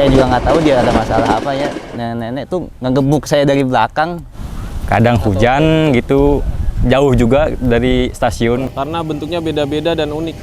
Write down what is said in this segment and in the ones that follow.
Saya juga nggak tahu dia ada masalah apa ya. Nenek-nenek tuh ngegebuk saya dari belakang. Kadang hujan gitu, jauh juga dari stasiun. Karena bentuknya beda-beda dan unik.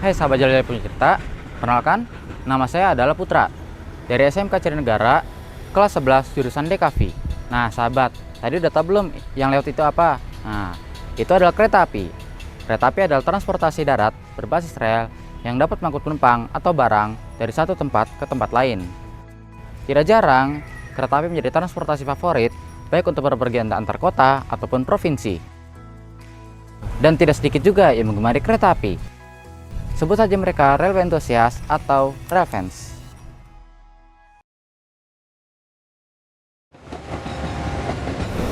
Hai sahabat Jalur Punya Cerita, perkenalkan, nama saya adalah Putra dari SMK Jatinegara kelas 11 jurusan DKV. Nah sahabat, tadi udah tahu belum yang lewat itu apa? Nah, itu adalah kereta api. Kereta api adalah transportasi darat berbasis rel yang dapat mengangkut penumpang atau barang dari satu tempat ke tempat lain. Tidak jarang, kereta api menjadi transportasi favorit baik untuk bepergian antar kota ataupun provinsi. Dan tidak sedikit juga yang menggemari kereta api. Sebut saja mereka railway enthusiast atau railfans.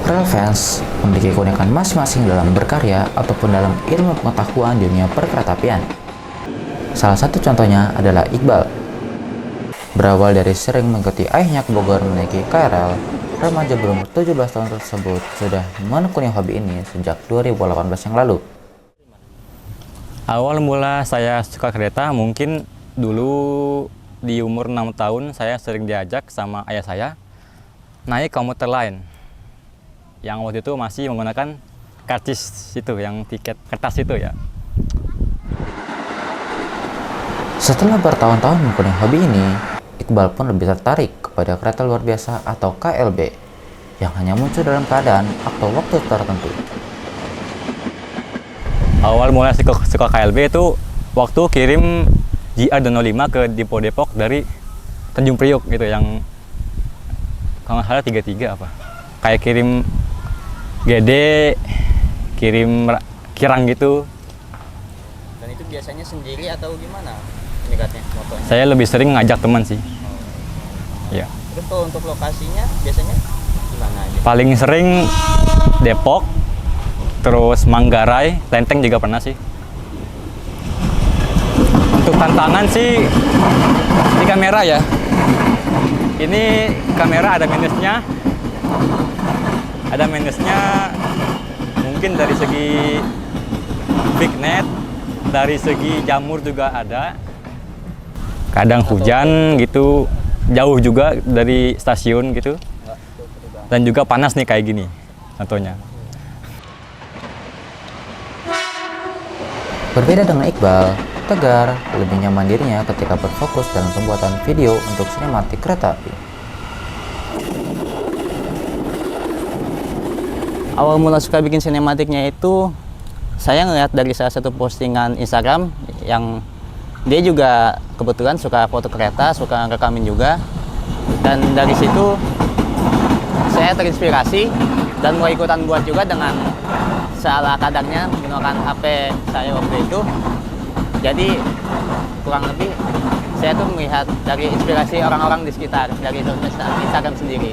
Railfans memiliki keunikan masing-masing dalam berkarya ataupun dalam ilmu pengetahuan di dunia perkeretaapian. Salah satu contohnya adalah Iqbal. Berawal dari sering mengikuti ayahnya ke Bogor menaiki KRL, remaja berumur 17 tahun tersebut sudah menekuni hobi ini sejak 2018 yang lalu. Awal mula saya suka kereta mungkin dulu di umur 6 tahun saya sering diajak sama ayah saya naik komuter lain. Yang waktu itu masih menggunakan karcis itu, yang tiket kertas itu ya. Setelah bertahun-tahun menekuni hobi ini, Iqbal pun lebih tertarik kepada kereta luar biasa atau KLB yang hanya muncul dalam keadaan atau waktu tertentu. Awal mulai suka KLB itu waktu kirim JR205 ke Depo Depok dari Tanjung Priok gitu, yang kalau nggak salah 33 apa. Kayak kirim GD, kirim kirang gitu. Dan itu biasanya sendiri atau gimana menyegatnya motonya? Saya lebih sering ngajak teman sih. Ya. Terus kalau untuk lokasinya biasanya gimana aja? Paling sering Depok, terus Manggarai, Lenteng juga pernah sih. Untuk tantangan sih di kamera ya. Ini kamera ada minusnya. Ada minusnya mungkin dari segi bignet, dari segi jamur juga ada. Kadang hujan gitu, jauh juga dari stasiun gitu. Dan juga panas nih kayak gini contohnya. Berbeda dengan Iqbal, Tegar lebih nyaman dirinya ketika berfokus dalam pembuatan video untuk sinematik kereta api. Awal mula suka bikin sinematiknya itu saya ngeliat dari salah satu postingan Instagram yang dia juga kebetulan suka foto kereta, suka rekamin juga, dan dari situ saya terinspirasi dan mulai ikutan buat juga dengan salah kadarnya menggunakan HP saya waktu itu. Jadi kurang lebih saya tuh melihat dari inspirasi orang-orang di sekitar dari Instagram sendiri.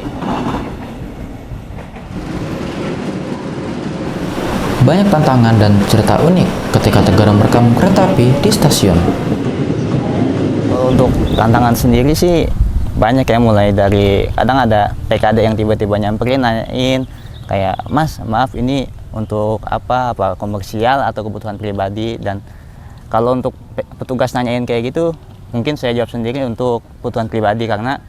Banyak tantangan dan cerita unik ketika Tegar merekam kereta api di stasiun. Untuk tantangan sendiri sih banyak ya, mulai dari kadang ada PKD yang tiba-tiba nyamperin nanyain kayak, "Mas, maaf ini untuk apa komersial atau kebutuhan pribadi?" Dan kalau untuk petugas nanyain kayak gitu mungkin saya jawab sendiri untuk kebutuhan pribadi, karena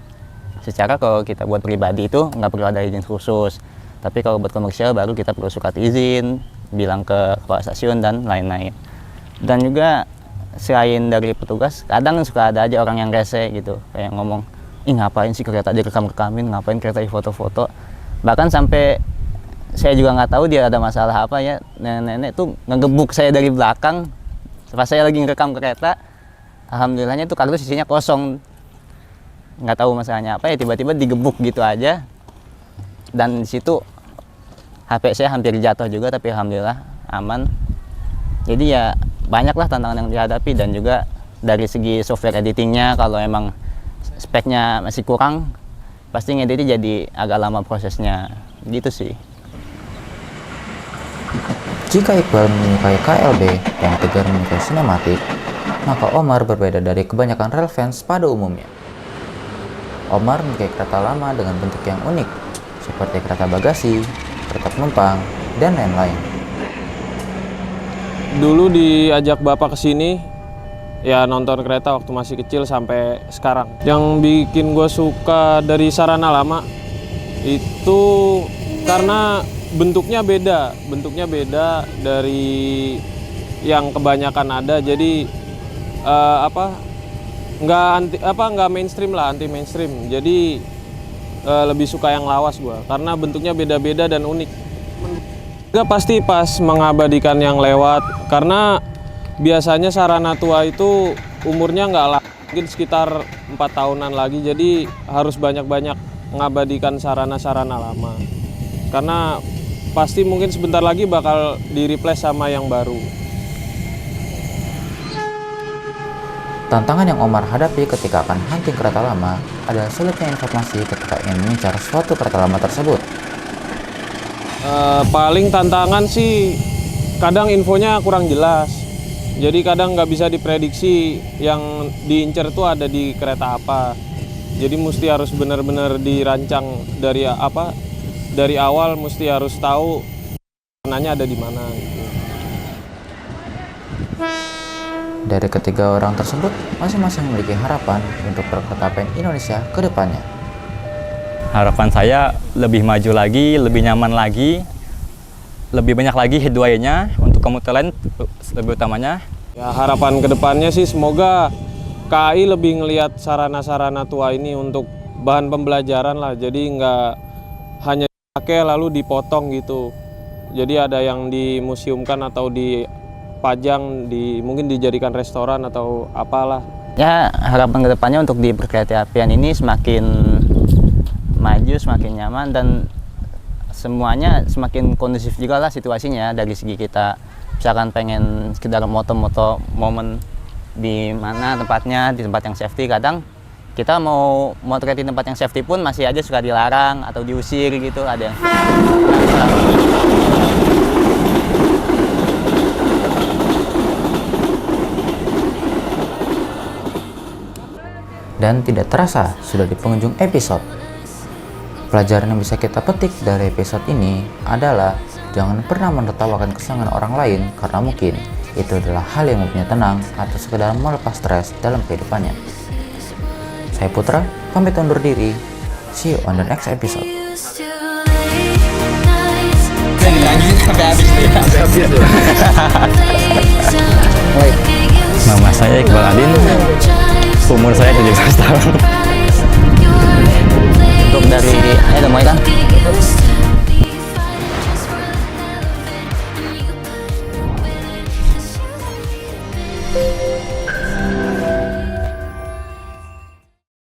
secara kalau kita buat pribadi itu nggak perlu ada izin khusus, tapi kalau buat komersial baru kita perlu surat izin, bilang ke kepala stasiun dan lain-lain. Dan juga selain dari petugas, kadang suka ada aja orang yang rese gitu, kayak ngomong, "Ih, ngapain sih kereta direkam-rekamin, ngapain kereta di foto-foto?" Bahkan sampai saya juga nggak tahu dia ada masalah apa ya, nenek-nenek tuh ngegebuk saya dari belakang pas saya lagi ngerekam kereta. Alhamdulillahnya itu kardus isinya kosong, nggak tahu masalahnya apa ya, tiba-tiba digebuk gitu aja. dan di situ HP saya hampir jatuh juga, tapi alhamdulillah aman. Jadi ya banyaklah tantangan yang dihadapi, dan juga dari segi software editingnya, kalau emang speknya masih kurang, pasti ngeditnya jadi agak lama prosesnya, gitu sih. Jika Iqbal menyukai KLB yang Tegar menyukai sinematik, maka Omar berbeda dari kebanyakan real fans pada umumnya. Omar menyukai kereta lama dengan bentuk yang unik, seperti kereta bagasi, kereta penumpang, dan lain-lain. Dulu diajak bapak ke sini, ya nonton kereta waktu masih kecil sampai sekarang. Yang bikin gue suka dari sarana lama itu karena bentuknya beda dari yang kebanyakan ada. Jadi nggak mainstream lah, anti mainstream. Jadi lebih suka yang lawas gua karena bentuknya beda-beda dan unik. Juga pasti pas mengabadikan yang lewat, karena biasanya sarana tua itu umurnya nggak lama, mungkin sekitar 4 tahunan lagi. Jadi harus banyak-banyak mengabadikan sarana-sarana lama, karena pasti mungkin sebentar lagi bakal di-replace sama yang baru. Tantangan yang Omar hadapi ketika akan hunting kereta lama adalah sulitnya informasi ketika ingin mengincar suatu kereta lama tersebut. Paling tantangan sih kadang infonya kurang jelas, jadi kadang nggak bisa diprediksi yang diincar tuh ada di kereta apa. Jadi mesti harus benar-benar dirancang dari awal, mesti harus tahu nanya ada di mana gitu. Dari ketiga orang tersebut, masing-masing memiliki harapan untuk perkereta apian Indonesia ke depannya. Harapan saya lebih maju lagi, lebih nyaman lagi, lebih banyak lagi headway-nya untuk komuter lain lebih utamanya. Ya, harapan kedepannya sih semoga KAI lebih ngelihat sarana-sarana tua ini untuk bahan pembelajaran lah. Jadi nggak hanya dipakai lalu dipotong gitu. Jadi ada yang dimuseumkan atau dipajang, mungkin dijadikan restoran atau apalah. Ya, harapan kedepannya untuk di perkereta apian ini semakin maju, semakin nyaman, dan semuanya semakin kondusif juga lah situasinya. Dari segi kita misalkan pengen sekedar moto-moto momen di mana tempatnya, di tempat yang safety, kadang kita mau motret di tempat yang safety pun masih aja suka dilarang atau diusir gitu, ada yang Dan tidak terasa sudah di penghujung episode. Pelajaran yang bisa kita petik dari episode ini adalah jangan pernah menertawakan kesalahan orang lain, karena mungkin itu adalah hal yang membuatnya tenang atau sekedar melepas stres dalam kehidupannya. Saya Putra, pamit undur diri. See you on the next episode. Nama saya Iqbal Adin, umur saya 17 tahun. untuk dari mulai kan